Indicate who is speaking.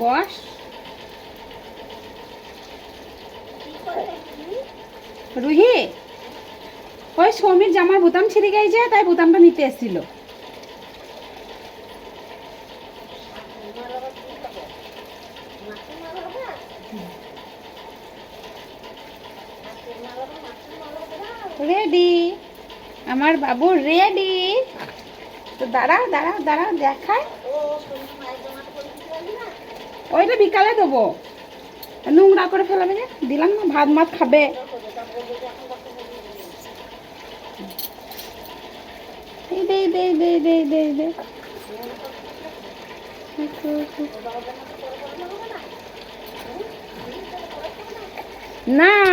Speaker 1: বস। রুহি, ওই সৌমির জামার বোতাম ছিঁড়ে গেছে, তাই বোতামটা নিতে এসেছিল। রেডি, আমার বাবু রেডি। তো দাঁড়াও দাঁড়াও দাঁড়াও দেখায়। ওইটা বিকালে দেবো, নোংরা করে ফেলাবে যে, দিলাম না, ভাত মাত খাবে। দে দে দে দে দে দে। না